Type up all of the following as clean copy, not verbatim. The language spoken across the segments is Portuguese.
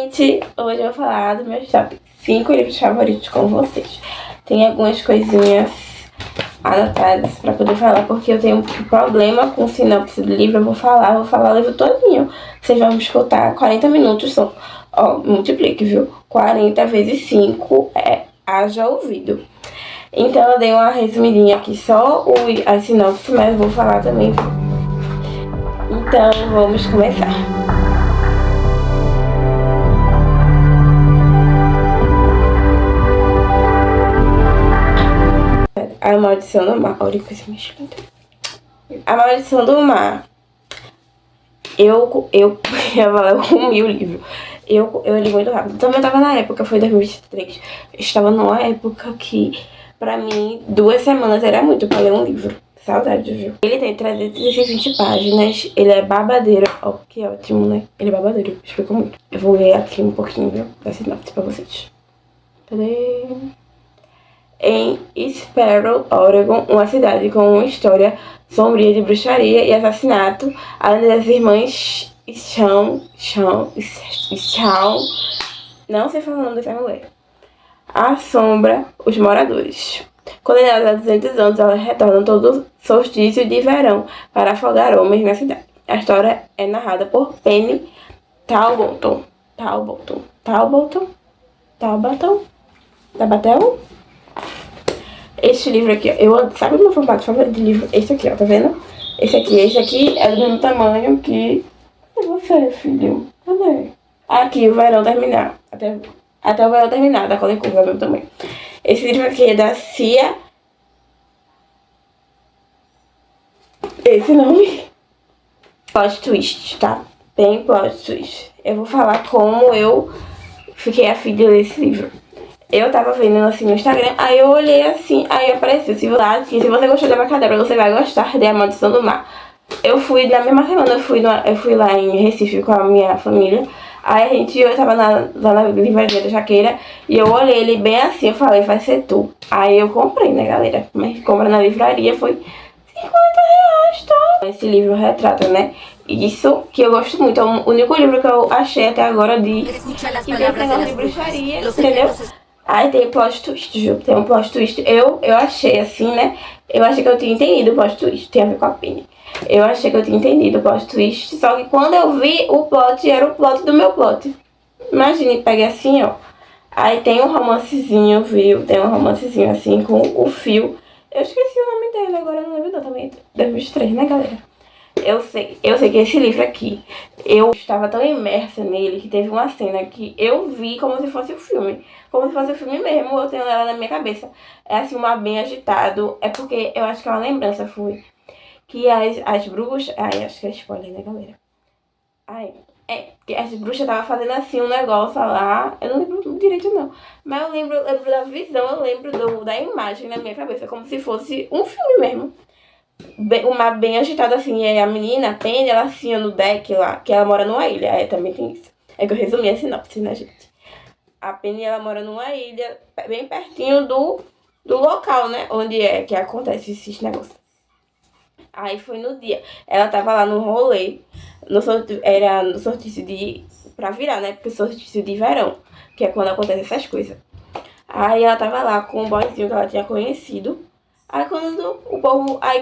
gente! Hoje eu vou falar dos meus top 5 livros favoritos com vocês. Tem algumas coisinhas anotadas pra poder falar, porque eu tenho um problema com sinopse do livro. Eu vou falar o livro todinho. Vocês vão me escutar 40 minutos, são, ó, multiplique, viu? 40 vezes 5 haja ouvido. Então eu dei uma resumidinha aqui, só a sinopse, mas eu vou falar também. Então vamos começar. A Maldição do Mar. Olha que coisa mais linda. A Maldição do Mar. Eu ia falar o meu livro. Eu li muito rápido. Também tava na época, foi 2023. Estava numa época que, pra mim, 2 semanas era muito pra ler um livro. Saudade, viu? Ele tem 320 páginas. Ele é babadeiro. Ó, que ótimo, né? Ele é babadeiro. Explicou muito. Eu vou ler aqui um pouquinho, viu? Da sinopse pra vocês. Cadê? Em Sparrow, Oregon, uma cidade com uma história sombria de bruxaria e assassinato, além das irmãs Shawn, não sei falar o nome dessa mulher, assombra os moradores. Condenadas a 200 anos, elas retornam todo solstício de verão para afogar homens na cidade. A história é narrada por Penny Talbotton. Este livro aqui, ó, sabe o meu formato favorito de livro? Esse aqui, ó, tá vendo? Esse aqui é do mesmo tamanho que... Cadê você, filho? Cadê? Aqui, o verão terminar. Até o verão terminar, da Colin Curva, é o mesmo tamanho. Esse livro aqui é da Cia... Esse nome? Plot twist, tá? Bem plot twist. Eu vou falar como eu fiquei a fim de ler esse livro. Eu tava vendo assim no Instagram, aí eu olhei assim, aí apareceu, se você gostou da Macadabra, você vai gostar de A Maldição do Mar. Eu fui, na mesma semana, eu fui lá em Recife com a minha família, aí eu tava lá na livraria da Jaqueira, e eu olhei ele bem assim, eu falei, vai ser tu. Aí eu comprei, né, galera? Mas compra na livraria foi R$50, tá? Esse livro retrata, né? Isso que eu gosto muito, é o único livro que eu achei até agora que tem esse negócio de bruxaria, entendeu? Aí tem plot twist, viu? Tem um plot twist. Eu achei assim, né? Eu achei que eu tinha entendido o plot twist. Tem a ver com a Penny. Eu achei que eu tinha entendido o plot twist. Só que quando eu vi o plot, era o plot do meu plot. Imagine, peguei assim, ó. Aí tem um romancezinho, viu? Tem um romancezinho assim com o fio. Eu esqueci o nome dele agora, eu não lembro não. Também 2003, né, galera? Eu sei que esse livro aqui, eu estava tão imersa nele que teve uma cena que eu vi como se fosse o filme. Como se fosse o filme mesmo, eu tenho ela na minha cabeça. É assim, um mar bem agitado. É porque eu acho que é uma lembrança, foi. Que as bruxas... Ai, acho que é spoiler, né, galera? Que as bruxas estavam fazendo assim um negócio lá. Eu não lembro direito, não. Mas eu lembro da visão, eu lembro da imagem na minha cabeça. Como se fosse um filme mesmo. Um mar bem agitado assim, e a menina, a Penny, ela assim no deck lá, que ela mora numa ilha, também tem isso. É que eu resumi a sinopse, né, gente? A Penny, ela mora numa ilha, bem pertinho do local, né, onde que acontece esses negócios. Aí foi no dia, ela tava lá no rolê, era no solstício pra virar, né, porque solstício de verão, que é quando acontece essas coisas. Aí ela tava lá com um boyzinho que ela tinha conhecido. Aí quando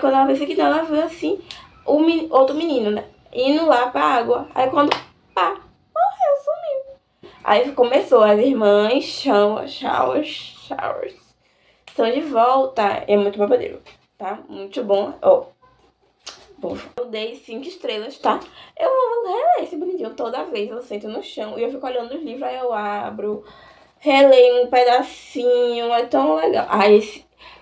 ela veio aqui, ela viu assim, outro menino, né? Indo lá pra água. Aí quando, pá, morreu, sumiu. Aí começou, as irmãs, showers, estão de volta. É muito babadeiro, tá? Muito bom. Ó, eu dei 5 estrelas, tá? Eu vou reler esse bonitinho toda vez. Eu sento no chão e eu fico olhando os livros, aí eu abro, releio um pedacinho, é tão legal. Aí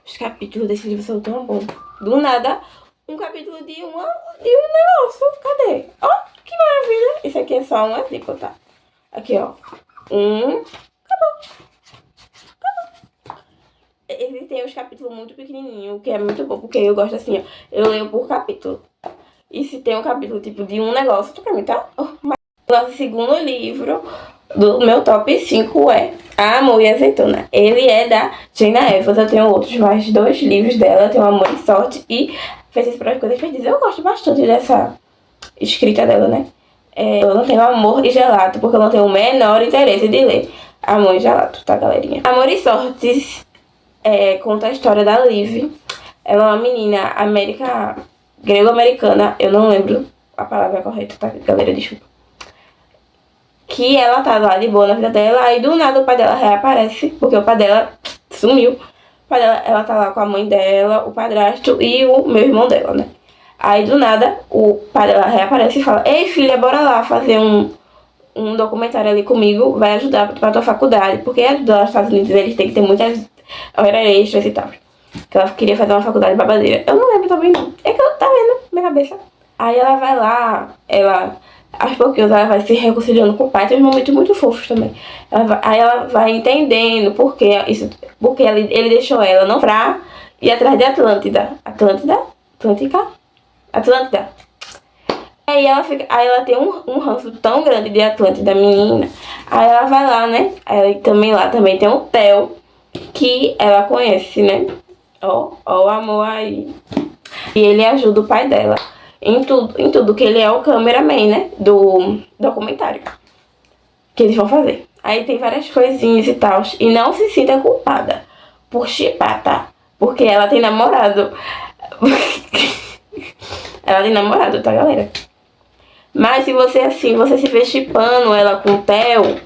os capítulos desse livro são tão bons. Do nada, um capítulo de um negócio. Cadê? Ó, que maravilha. Esse aqui é só um artigo, tá? Aqui, ó. Acabou. Ele tem os capítulos muito pequenininhos, o que é muito bom, porque eu gosto assim, ó. Eu leio por capítulo. E se tem um capítulo, tipo, de um negócio, tu pra mim, tá? O nosso segundo livro do meu top 5 é Amor e Azeitona. Ele é da Jane Evans. Eu tenho mais 2 livros dela. Eu tenho Amor e Sorte e Feitiço para as Coisas Perdidas. Eu gosto bastante dessa escrita dela, né? Eu não tenho Amor e Gelato, porque eu não tenho o menor interesse de ler Amor e Gelato, tá, galerinha? Amor e Sortes conta a história da Liv. Ela é uma menina grego-americana, eu não lembro a palavra correta, tá, galera? Desculpa. Que ela tá lá de boa na vida dela, aí do nada o pai dela reaparece, porque o pai dela sumiu. O pai dela, ela tá lá com a mãe dela, o padrasto e o meu irmão dela, né? Aí do nada o pai dela reaparece e fala: ei, filha, bora lá fazer um documentário ali comigo, vai ajudar pra tua faculdade, porque ajudar os Estados Unidos, eles têm que ter muitas horas extras e tal. Que ela queria fazer uma faculdade babadeira. Eu não lembro também não. É que eu tá vendo na minha cabeça. Aí ela vai lá, aos pouquinhos ela vai se reconciliando com o pai, tem uns momentos muito fofos também. Aí ela vai entendendo porque ele deixou ela não pra ir atrás de Atlântida. Atlântida. Aí ela tem um ranço tão grande de Atlântida, menina. Aí ela vai lá, né? Aí também lá também tem um Theo que ela conhece, né? Ó o amor aí. E ele ajuda o pai dela em tudo, que ele é o cameraman, né? Do documentário que eles vão fazer. Aí tem várias coisinhas e tal. E não se sinta culpada por chipar, tá? Porque ela tem namorado. Ela tem namorado, tá, galera? Mas se você se vê chipando ela com o Theo,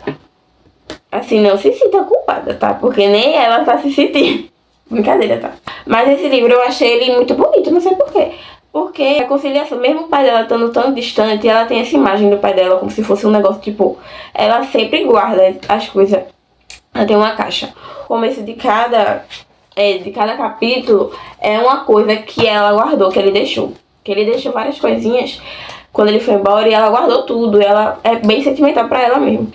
assim, não se sinta culpada, tá? Porque nem ela tá se sentindo. Brincadeira, tá? Mas esse livro eu achei ele muito bonito, não sei porquê. Porque a conciliação, mesmo o pai dela estando tão distante, ela tem essa imagem do pai dela como se fosse um negócio, tipo, ela sempre guarda as coisas. Ela tem uma caixa. O começo de cada capítulo é uma coisa que ela guardou, que ele deixou. Que ele deixou várias coisinhas quando ele foi embora e ela guardou tudo. Ela é bem sentimental pra ela mesmo.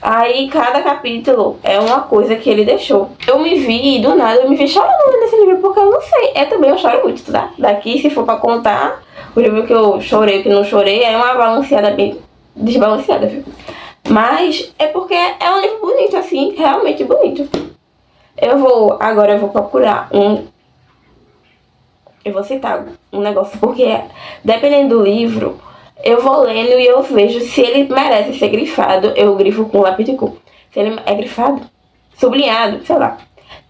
Aí cada capítulo é uma coisa que ele deixou. Eu me vi, do nada, chorando nesse livro, porque eu não sei. Também eu choro muito, tá? Daqui, se for pra contar, o livro que eu chorei, o que não chorei, é uma balanceada bem desbalanceada, viu? Mas é porque é um livro bonito, assim, realmente bonito. Agora eu vou procurar eu vou citar um negócio, porque dependendo do livro, eu vou lendo e eu vejo se ele merece ser grifado, eu grifo com lápis de cor. Se ele é grifado, sublinhado, sei lá.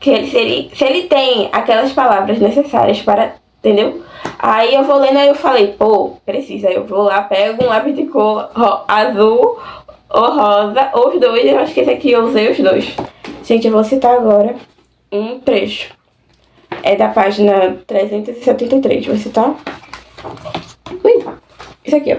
Se ele tem aquelas palavras necessárias para, entendeu? Aí eu vou lendo, aí eu falei, pô, precisa. Aí eu vou lá, pego um lápis de cor azul ou rosa, ou os dois. Eu acho que esse aqui eu usei os dois. Gente, eu vou citar agora um trecho. É da página 373, vou citar. Ui, isso aqui, ó.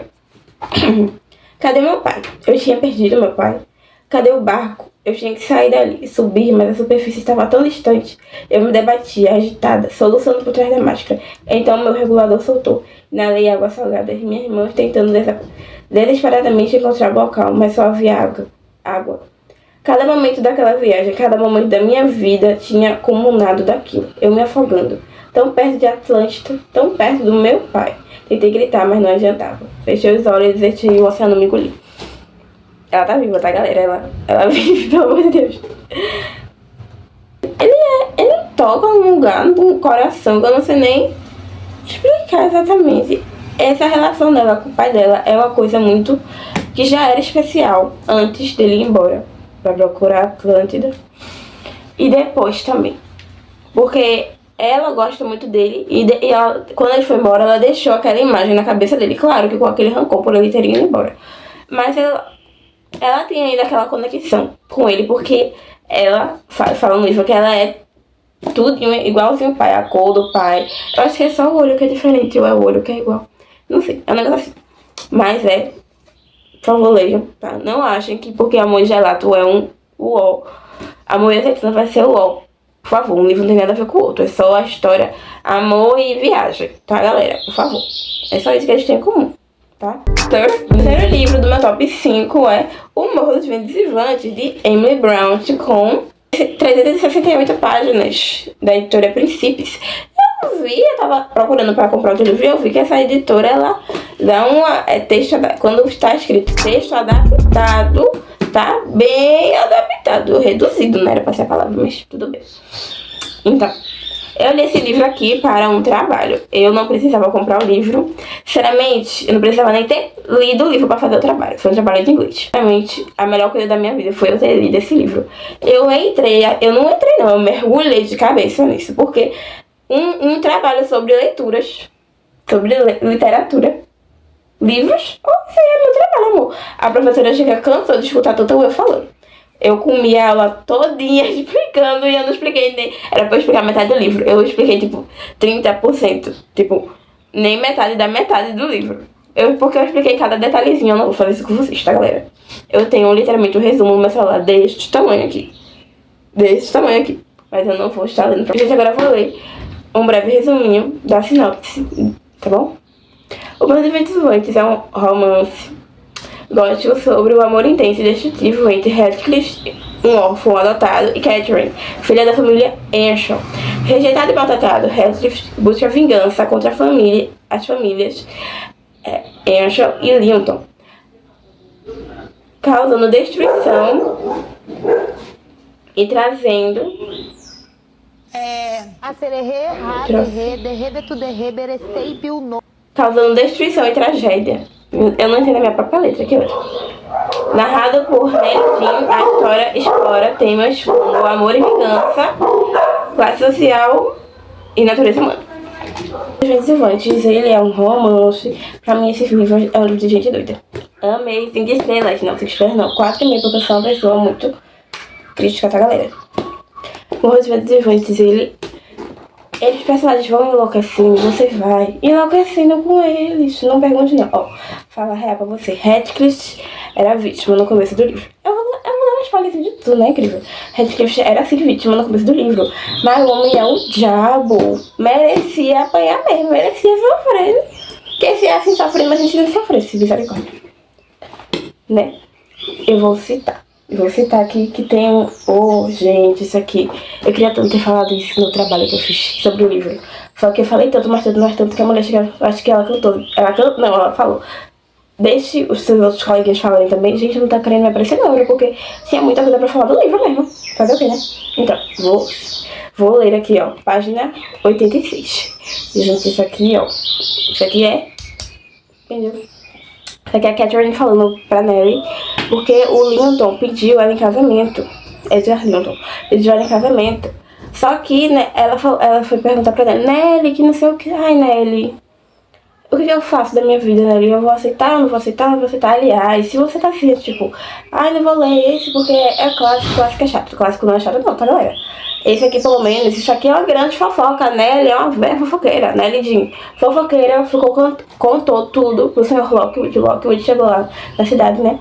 Cadê meu pai? Eu tinha perdido meu pai. Cadê o barco? Eu tinha que sair dali, subir, mas a superfície estava tão distante. Eu me debatia, agitada, soluçando por trás da máscara. Então meu regulador soltou. Inalei água salgada, minhas mãos tentando desesperadamente encontrar o local, mas só havia água. Cada momento daquela viagem, cada momento da minha vida tinha comunado daquilo. Eu me afogando. Tão perto de Atlântida, tão perto do meu pai. Tentei gritar, mas não adiantava. Fechei os olhos e deixei o oceano me engolir. Ela tá viva, tá, galera? Ela vive, pelo amor de Deus. Ele toca num lugar, num coração, que eu não sei nem explicar exatamente. Essa relação dela com o pai dela é uma coisa muito que já era especial antes dele ir embora pra procurar Atlântida. E depois também. Porque ela gosta muito dele e quando ele foi embora, ela deixou aquela imagem na cabeça dele. Claro que com aquele rancor por ele teria ido embora. Mas ela tem ainda aquela conexão com ele, porque ela fala no livro que ela é tudo igualzinho o pai, a cor do pai. Eu acho que é só o olho que é diferente, ou é o olho que é igual. Não sei, é um negócio assim. Mas por favor, leiam, tá? Não achem que porque Amor e Gelato é um uó, Amor e Azeitona vai ser uó. Por favor, um livro não tem nada a ver com o outro. É só a história, amor e viagem, tá, galera? Por favor. É só isso que eles têm em comum, tá? O terceiro livro do meu top 5 é O Morro dos Ventos Vivantes, de Emily Braunt, com 368 páginas, da editora Princípios. Eu tava procurando para comprar outro livro e eu vi que essa editora, ela dá quando está escrito texto adaptado, tá bem adaptado, reduzido, não era pra ser a palavra, mas tudo bem. Então, Eu li esse livro aqui para um trabalho. Eu não precisava comprar o livro. Sinceramente, eu não precisava nem ter lido o livro para fazer o trabalho. Foi um trabalho de inglês. Realmente, a melhor coisa da minha vida foi eu ter lido esse livro. Eu não, eu mergulhei de cabeça nisso. Porque um trabalho sobre leituras, sobre literatura, livros, isso aí é meu trabalho, amor. A professora chega cansou de escutar tanto eu falando. Eu comi a aula todinha explicando e eu não expliquei nem... Era pra eu explicar metade do livro. Eu expliquei, tipo, 30%. Tipo, nem metade da metade do livro. Porque eu expliquei cada detalhezinho. Eu não vou fazer isso com vocês, tá, galera? Eu tenho literalmente um resumo no meu celular deste tamanho aqui. Desse tamanho aqui. Mas eu não vou estar lendo pra... Gente, agora eu vou ler um breve resuminho da sinopse, tá bom? O Meus Eventos Voantes é um romance gótico sobre o amor intenso e destrutivo entre Heathcliff, um órfão adotado, e Catherine, filha da família Earnshaw. Rejeitado e maltratado, Heathcliff busca vingança contra as famílias Earnshaw e Linton, causando destruição e trazendo causando destruição e tragédia. Eu não entendo a minha própria letra, que outra. Narrado por Neil Jean, a história explora temas como amor e vingança, classe social e natureza humana. Os Ventos ele é um romance. Pra mim, esse livro é um livro de gente doida. Amei, 5 estrelas, não 5 estrelas não, 4,5, porque eu sou uma pessoa muito crítica, tá, galera? Os Ventos eles personagens vão enlouquecendo, você vai enlouquecendo com eles. Não pergunte não. Ó, fala real pra você. Heathcliff era vítima no começo do livro. Eu vou dar uma spoiler de tudo, né, incrível? Heathcliff era assim vítima no começo do livro. Mas o homem é um diabo. Merecia apanhar mesmo, merecia sofrer. Porque se é assim sofrendo, a gente não sofresse, misericórdia. Né? Eu vou citar aqui que tem um... Oh, gente, isso aqui... Eu queria tanto ter falado isso no trabalho que eu fiz sobre o livro. Só que eu falei tanto, mas tanto que a mulher chegou... Acho que ela cantou. Não, ela falou. Deixe os seus outros coleguinhas falarem também. Gente, não tá querendo me aparecer não, porque tinha muita coisa pra falar do livro mesmo. Fazer o quê, né? Então, vou ler aqui, ó. Página 86. E, gente, isso aqui, ó. Isso aqui é... Entendeu? Isso aqui é a Catherine falando pra Nelly, porque o Linton pediu ela em casamento. Edgar Linton pediu ela em casamento. Só que, né, ela foi perguntar pra Nelly, que não sei o que. Ai, Nelly, o que eu faço da minha vida, Nelly? Eu vou aceitar, não vou aceitar, não vou aceitar. Aliás, se você tá assim, tipo, ai, não vou ler esse porque é clássico é chato. Clássico não é chato não, tá, galera? Esse aqui, pelo menos, isso aqui é uma grande fofoca. A Nelly é uma velha fofoqueira. Nelly Jean, fofoqueira, contou tudo pro senhor Lockwood. Lockwood chegou lá na cidade, né?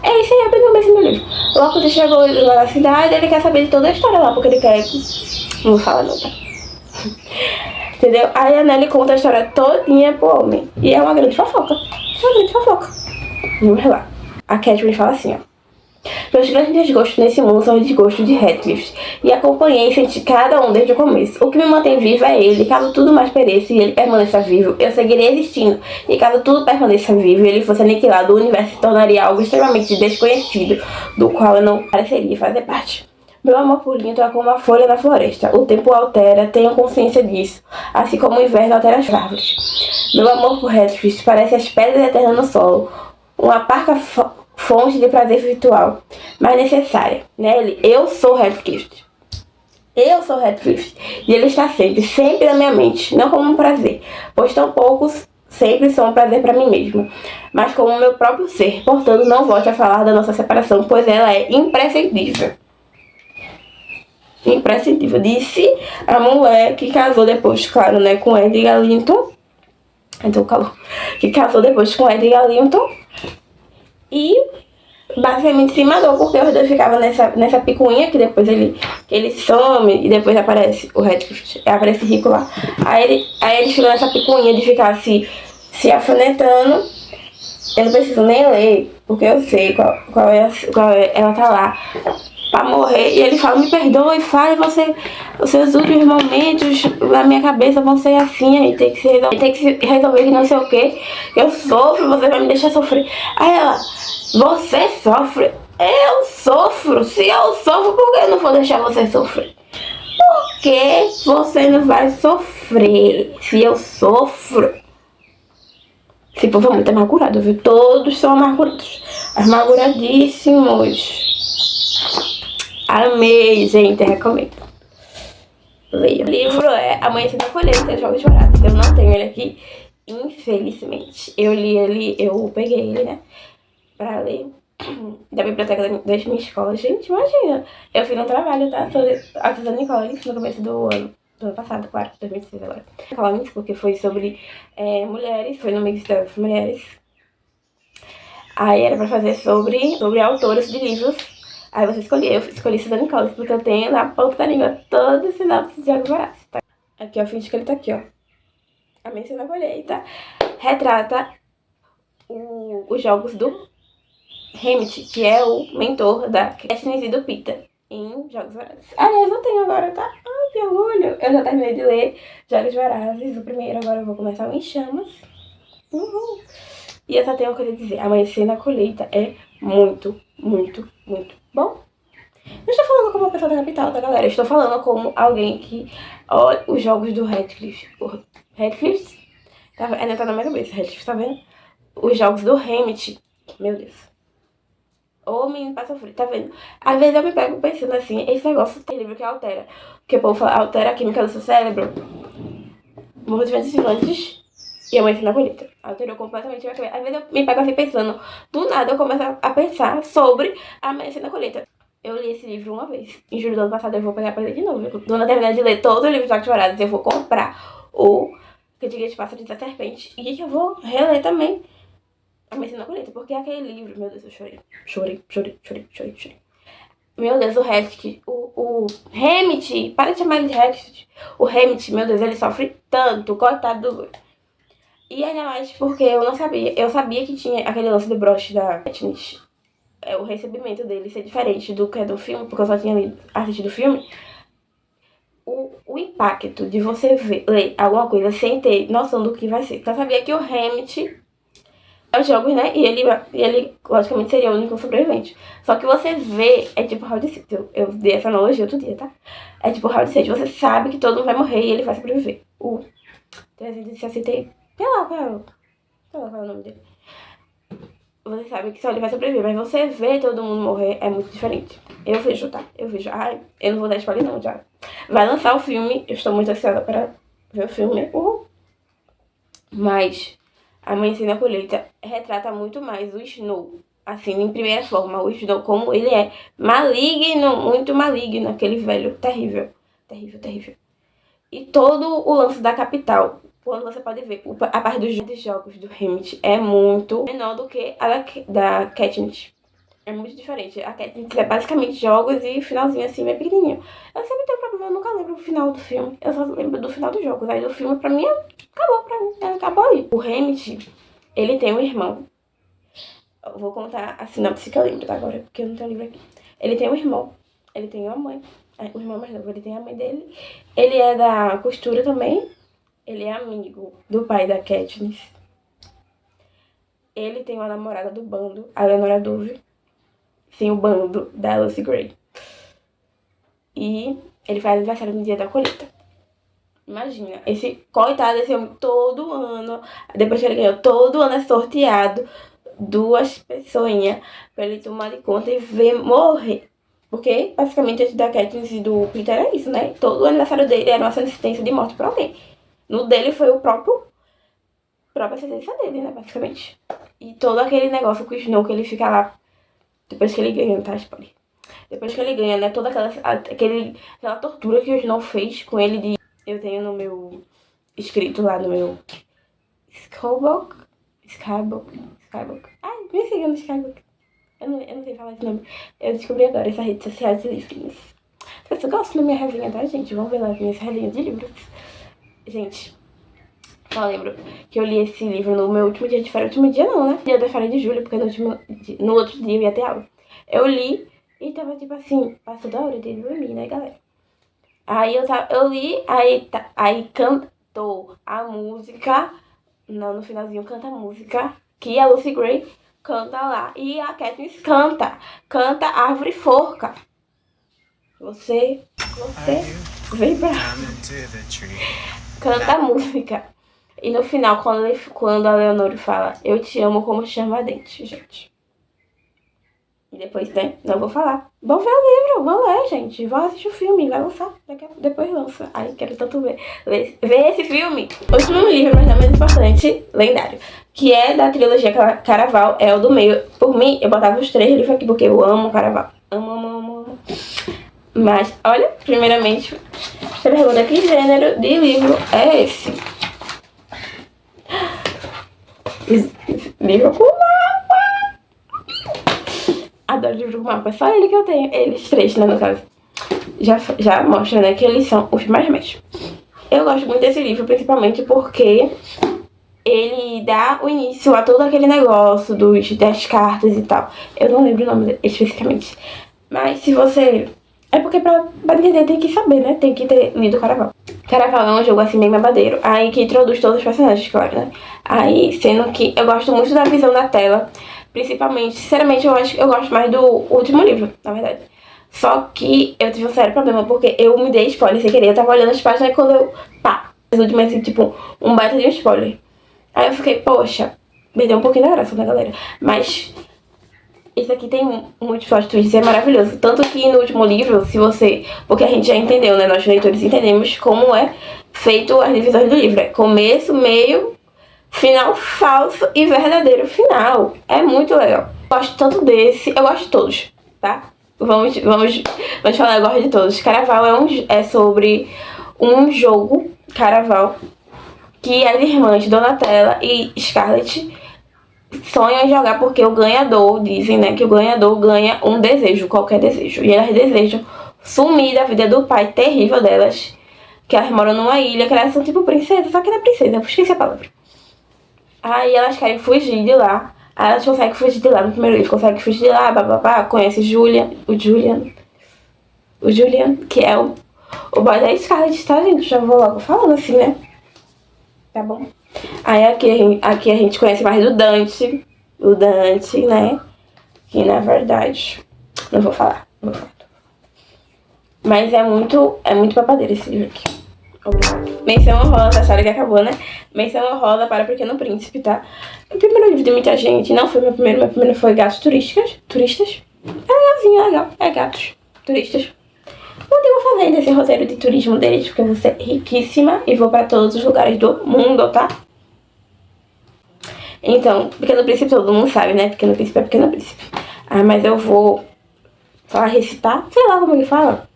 É isso aí, apenas mesmo no livro. Lockwood chegou lá na cidade, ele quer saber de toda a história lá, porque ele quer... Não vou falar não, tá? Entendeu? Aí a Nelly conta a história todinha pro homem. E é uma grande fofoca. Uma grande fofoca. Vamos lá. A Catherine fala assim, ó. Meus grandes desgostos nesse mundo são os desgostos de Heathcliff, e acompanhei e senti cada um desde o começo. O que me mantém vivo é ele. Caso tudo mais pereça e ele permaneça vivo, eu seguirei existindo. E caso tudo permaneça vivo e ele fosse aniquilado, o universo se tornaria algo extremamente desconhecido, do qual eu não pareceria fazer parte. Meu amor por Linton é como a folha da floresta. O tempo altera, tenho consciência disso, assim como o inverno altera as árvores. Meu amor por Heathcliff parece as pedras eternas no solo, uma parca fonte de prazer virtual, mas necessária. Nelly, eu sou Heathcliff. Eu sou Heathcliff. E ele está sempre na minha mente, não como um prazer, pois tão poucos sempre são um prazer para mim mesma, mas como o meu próprio ser. Portanto, não volte a falar da nossa separação, pois ela é imprescindível. Imprescindível, disse a mulher que casou depois, claro, né, com Edgar Linton. Então, calor. Que casou depois com Edgar Linton. E basicamente se matou, porque os dois ficavam nessa picuinha, que depois ele some e depois aparece o Heathcliff, aparece rico lá. Aí eles ficam nessa picuinha de ficar se afonetando. Eu não preciso nem ler, porque eu sei qual é. Ela tá lá pra morrer, e ele fala, me perdoe, fale você, os seus últimos momentos na minha cabeça vão ser assim, aí tem que se resolver que não sei o que, eu sofro, você vai me deixar sofrer. Aí ela, você sofre? Eu sofro, se eu sofro, por que eu não vou deixar você sofrer? que você não vai sofrer se eu sofro? Esse povo é muito amargurado, viu? Todos são amargurados. Amarguradíssimos. Amei, gente, recomendo. Leia. O livro é Amanhecer na Colheita, Jogos Vorazes. Eu não tenho ele aqui, infelizmente. Eu li ele, eu peguei ele, né, pra ler da biblioteca das minhas escolas. Gente, imagina. Eu fiz um trabalho, tá? Artesana Collins no começo do ano passado, claro, 2016 agora. Collins, porque foi sobre mulheres, foi no mix das mulheres. Aí era pra fazer sobre autores de livros. Aí você escolheu, eu escolhi Suzanne Collins, porque eu tenho na ponta da língua todo o sinopse de Jogos Vorazes, tá? Aqui, ó, finge que ele tá aqui, ó. A Amanhecer na Colheita retrata os jogos do Hammett, que é o mentor da Katniss e do Peeta em Jogos Vorazes. Aliás, eu tenho agora, tá? Ai, que orgulho! Eu já terminei de ler Jogos Vorazes, o primeiro, agora eu vou começar o Em Chamas. Uhul! E eu só tenho uma coisa a dizer, Amanhecer na Colheita é muito, muito, muito bom. Não estou falando como uma pessoa da capital, tá, galera? Estou falando como alguém que olha os jogos do Radcliffe. O Radcliffe? Tá, ainda tá na minha cabeça, Radcliffe, tá vendo? Os jogos do Hammett. Meu Deus. Ô, menino, pra sofrer, tá vendo? Às vezes eu me pego pensando assim, esse negócio tem livro que altera. Porque o povo fala, altera a química do seu cérebro. Morro de medo antes. E Amanhecer na Colheita. Alterou completamente minha cabeça. Às vezes eu me pego assim pensando. Do nada eu começo a pensar sobre Amanhecer na Colheita. Eu li esse livro uma vez. Em julho do ano passado eu vou pegar pra ler de novo. Quando eu terminar de ler todo o livro de Jogos Vorazes, eu vou comprar o Cantiga de Pássaros da Serpente. E eu vou reler também Amanhecer na Colheita. Porque aquele livro, meu Deus, eu chorei. Chorei. Meu Deus, o Hammett, o Hammett, para de chamar ele de Hammett. O Hammett, meu Deus, ele sofre tanto, coitado do... E ainda mais porque eu não sabia. Eu sabia que tinha aquele lance do broche da Katniss. O recebimento dele ser diferente do que é do filme, porque eu só tinha assistido o filme. O impacto de você ler alguma coisa sem ter noção do que vai ser. Eu sabia que o Hammett é os jogos, né? E ele, logicamente, seria o único sobrevivente. Só que você vê, é tipo Round 6. Eu dei essa analogia outro dia, tá? É tipo Round 6. Você sabe que todo mundo vai morrer e ele vai sobreviver. O 360. Sei lá qual é o nome dele. Você sabe que só ele vai sobreviver, mas você vê todo mundo morrer é muito diferente. Eu vejo, tá? Eu vejo. Ai, eu não vou dar spoiler não, já. Vai lançar o filme, eu estou muito ansiosa para ver o filme. Mas Amanhecer na Colheita retrata muito mais o Snow. Assim, em primeira forma, o Snow como ele é maligno, muito maligno, aquele velho terrível. Terrível. E todo o lance da capital. Quando você pode ver, a parte dos jogos do Hammett é muito menor do que a da Katniss. É muito diferente. A Katniss é basicamente jogos e finalzinho assim, bem pequenininho. Eu sempre tenho problema, eu nunca lembro o final do filme. Eu só lembro do final dos jogos. Aí do filme, pra mim, acabou pra mim. Acabou aí. O Hammett, ele tem um irmão. Eu vou contar a sinopse que eu lembro agora, porque eu não tenho livro aqui. Ele tem um irmão. Ele tem uma mãe. O irmão mais novo, ele tem a mãe dele. Ele é da costura também. Ele é amigo do pai da Katniss. Ele tem uma namorada do bando, a Leonora Dove. Sim, o bando da Lucy Gray. E ele faz aniversário no dia da colheita. Imagina, esse coitado desse homem todo ano, depois que ele ganhou, todo ano é sorteado 2 pessoinhas pra ele tomar de conta e ver morrer. Porque, basicamente, esse da Katniss e do Peter é isso, né? Todo o aniversário dele era uma sentença de morte pra alguém. No dele foi a própria sentença dele, né, basicamente. E todo aquele negócio com o Snow, que ele fica lá, depois que ele ganha, tá, spoiler? Depois que ele ganha, né, toda aquela tortura que o Snow fez com ele de... Eu tenho no meu... escrito lá no meu... Skybook. Ai, me siga no Skybook. Eu não sei falar esse nome. Eu descobri agora essa rede social de livrinhos. Vocês gostam da minha resenha, tá, gente? Vamos ver lá as minhas resenhas de livros. Gente, só lembro que eu li esse livro no meu último dia de férias. Último dia não, né? Dia da férias de julho, porque no outro dia eu ia ter aula. Eu li e tava tipo assim, passou da hora de dormir, né, galera? Aí eu li, aí cantou a música. Não, no finalzinho canta a música que a Lucy Gray canta lá. E a Katniss canta Árvore Forca. Você vem pra canta a música. E no final, quando a Leonor fala, eu te amo como chama a dente, gente. E depois, né, não vou falar. Vão ver o livro, vão ler, gente. Vão assistir o filme, vai lançar. Depois lança. Ai, quero tanto ver esse filme. O último livro, mas não menos importante, lendário. Que é da trilogia Caraval, é o do meio. Por mim, eu botava os 3 livros aqui, porque eu amo Caraval. Amo. Mas, olha, primeiramente, você pergunta que gênero de livro é esse? Livro com mapa. Adoro livro com mapa. É só ele que eu tenho. Eles 3, né, no caso. Já mostra, né, que eles são os mais médicos. Eu gosto muito desse livro, principalmente porque ele dá o início a todo aquele negócio das cartas e tal. Eu não lembro o nome especificamente. Mas se você... É porque pra entender tem que saber, né? Tem que ter lido Caraval. Caraval é um jogo assim bem babadeiro. Aí que introduz todos os personagens, claro, né? Aí, sendo que eu gosto muito da visão da tela. Principalmente, sinceramente, eu gosto mais do último livro, na verdade. Só que eu tive um sério problema, porque eu me dei spoiler sem querer. Eu tava olhando as páginas e quando eu... Pá! As últimas, assim, tipo, um baita de um spoiler. Aí eu fiquei, poxa, perdeu um pouquinho da graça, né, galera? Mas... Isso aqui tem muitos plot twists, é maravilhoso. Tanto que no último livro, se você... Porque a gente já entendeu, né? Nós leitores entendemos como é feito as divisões do livro. É começo, meio, final falso e verdadeiro final. É muito legal. Eu gosto tanto desse... Eu gosto de todos, tá? Vamos falar agora de todos. Caraval é sobre um jogo, Caraval, que as irmãs Donatella e Scarlett sonham em jogar porque o ganhador, dizem, né, que o ganhador ganha um desejo, qualquer desejo. E elas desejam sumir da vida do pai terrível delas, que elas moram numa ilha, que elas são tipo princesas, só que não é princesa, eu esqueci a palavra. Aí elas querem fugir de lá, aí elas conseguem fugir de lá, no primeiro livro conseguem fugir de lá, bababá, conhece o Julian, que é o boy da Scarlett, tá, gente? Já vou logo falando assim, né? Tá bom? Aí aqui a gente conhece mais do Dante. O Dante, né? Que na verdade... Não vou falar. Mas é muito babadeiro esse livro aqui. Obrigado. Menção honrosa, acharam que acabou, né? Menção honrosa para Pequeno Príncipe, tá? O primeiro livro de muita gente. Não foi meu primeiro foi Gatos Turistas. É legalzinho, é legal. É gatos turistas. Um dia eu vou fazer esse roteiro de turismo deles, porque eu vou ser riquíssima e vou pra todos os lugares do mundo, tá? Então, Pequeno Príncipe todo mundo sabe, né? Pequeno Príncipe é Pequeno Príncipe. Ah, mas eu vou falar, recitar, sei lá como ele fala.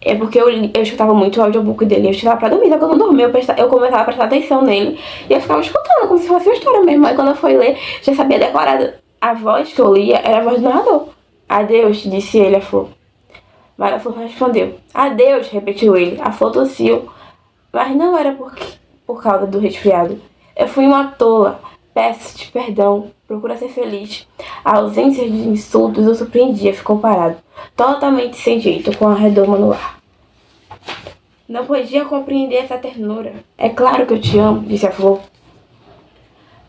É porque eu escutava muito o audiobook dele, eu escutava pra dormir, só que eu não dormia, eu começava a prestar atenção nele e eu ficava escutando, como se fosse uma história mesmo. Aí quando eu fui ler, já sabia decorado. A voz que eu lia era a voz do narrador. Adeus, disse ele, a flor. Mas a flor respondeu. Adeus, repetiu ele. A flor tossiu. Mas não era por causa do resfriado. Eu fui uma tola. Peço-te perdão. Procura ser feliz. A ausência de insultos o surpreendia. Ficou parado. Totalmente sem jeito, com a redoma no ar. Não podia compreender essa ternura. É claro que eu te amo, disse a flor.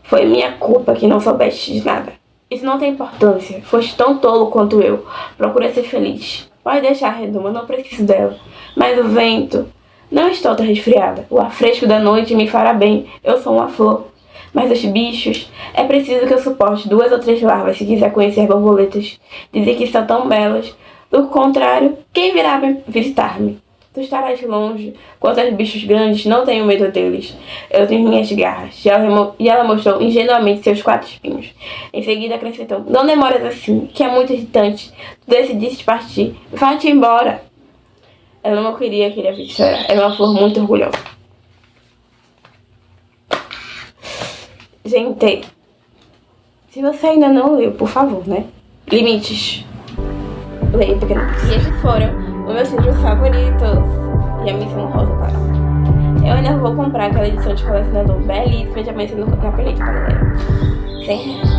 Foi minha culpa que não soubeste de nada. Isso não tem importância. Foste tão tolo quanto eu. Procura ser feliz. Pode deixar a redoma, não preciso dela. Mas o vento... Não estou tão resfriada. O ar fresco da noite me fará bem. Eu sou uma flor. Mas os bichos... É preciso que eu suporte 2 ou 3 larvas se quiser conhecer borboletas. Dizem que estão tão belas. Do contrário, quem virá visitar-me? Tu estarás longe. Quanto aos bichos grandes, não tenho medo deles. Eu tenho minhas garras. E ela mostrou ingenuamente seus 4 espinhos. Em seguida acrescentou. Não demoras assim, que é muito irritante. Tu decidiste partir. Vai-te embora. Ela não queria que ele a visse chorar. Era uma flor muito orgulhosa. Gente, se você ainda não leu, por favor, né? Limites. Leia Pequeno Príncipe. E esses foram os meus livros favoritos. E a menção rosa, claro. Eu ainda vou comprar aquela edição de colecionador belíssima, já pensei na película, galera. R$100.